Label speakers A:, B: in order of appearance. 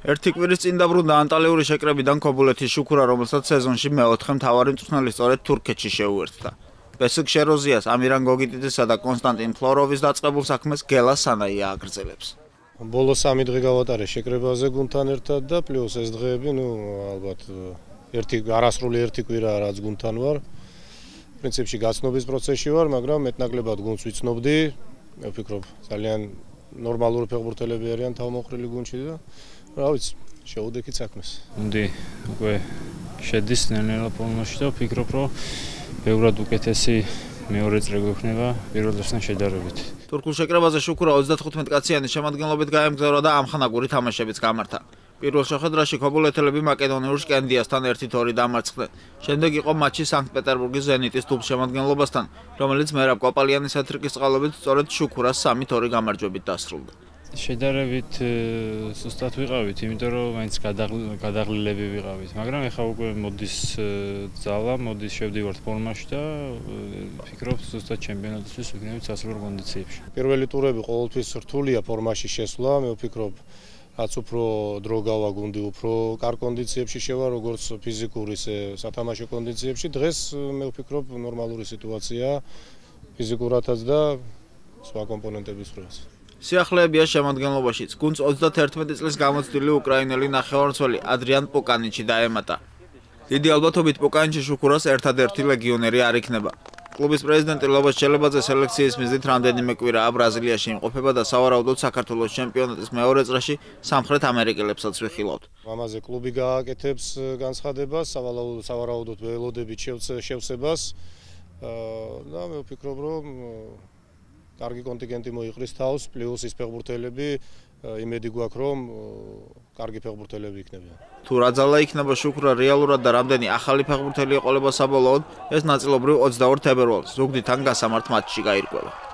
A: ერთი კვირის წინ დაბრუნდა ანტალიური შეკრებიდან ქობულეთის შუქურა, რომელსაც სეზონში მეოთხე მთავარი მწვრთნელი სწორედ თურქეთში შეუერთდა. ბესიკ შეროზიას, ამირან გოგიტიძესა და კონსტანტინ ფლოროვის დაწყებულ საქმეს გელა სანაია აგრძელებს.
B: ბოლო 3 დღე გავატარე შეკრებაზე გუნდთან ერთად და პლუს ეს დღეები, ალბათ არასრული ერთი კვირაა რაც გუნდთან ვარ. პრინციპში გაცნობის პროცესში ვარ, მაგრამ მეტნაკლებად გუნდს ვიცნობდი. მე ვფიქრობ, ძალიან ნორმალური ფეხბურთელები არიან თავმოყრილი გუნდში და რა ვიცი, შეუდექით საქმეს.
C: გუნდი უკვე შედის ნელ-ნელა ფორმაში და ვფიქრობ, რომ ბევრად უკეთესი მეორე წრე გვექნება პირველ დღესთან შედარებით.
A: თურქულ შეკრებაზე შუქურა 35 კაციანი შემადგენლობით გაემგზავრა და ამხანაგური თამაშებიც გამართა. პირველ შეხვედრაში ქობულეთელები მაკედონიურ შკენდიასთან 1-2 დამარცხდნენ. შემდეგ იყო მატჩი სანქტ-პეტერბურგის ზენიტის თუბ შემადგენლობასთან, რომელიც მერაბ კოპალიანის ჰეტრიკის წყალობით სწორედ შუქურას 3-2 გამარჯვებით დასრულდა.
C: შედარებით სუსტად ვიყავით, იმიტომ რომ მაინც გადაღლილები ვიყავით, მაგრამ ეხლა უკვე მოდის ძალა, მოდის შევდივართ ფორმაში და ვფიქრობ სუსტად ჩემპიონატისთვის ვიქნებით სასურველ კონდიციებში.
B: პირველი ტურები ყოველთვის რთულია ფორმაში შესვლა, მე ვფიქრობ რაც უფრო დრო გავა გუნდი, უფრო კარგ კონდიციებში შევა, როგორც ფიზიკურ ისე სათამაშო კონდიციებში. დღეს მე ვფიქრობ ნორმალური სიტუაციაა ფიზიკურადაც და სხვა კომპონენტების მხარეს.
A: სიახლეებია შემადგენლობაშიც. გუნდს 31 წლის გამოცდილი უკრაინელი ნახევარმცველი ადრიან პოკანიჩი დაემატა. დიდი ალბათობით პოკანიჩი შუქურას ერთადერთი ლეგიონერი არ იქნება. კლუბის პრეზიდენტი ლობოს ჩელებაძე სელექციის მიზნით რამდენიმე კვირაა ბრაზილიაში იმყოფება და სავარაუდოდ საქართველოს ჩემპიონატის მეორე წრეში სამხრეთ ამერიკელებსაც ვიხილავთ.
B: ამაზე კლუბი გააკეთებს განცხადებას, სავარაუდოდ ველოდებით შევსებას და მე ვფიქრობ, რომ კარგი კონტინგენტი მოიყრის თავს, პლუს ის ფეხბურთელები, იმედი გვაქვს, რომ კარგი ფეხბურთელები იქნებიან.
A: თუ რა ძალა იქნება შუქურა რეალურად და რამდენი ახალი ფეხბურთელი ეყოლება საბოლოოდ, ეს ნაწილობრივ 22 თებერვალს ზუგდიდთან გასამართ მატჩში გაირკვევა.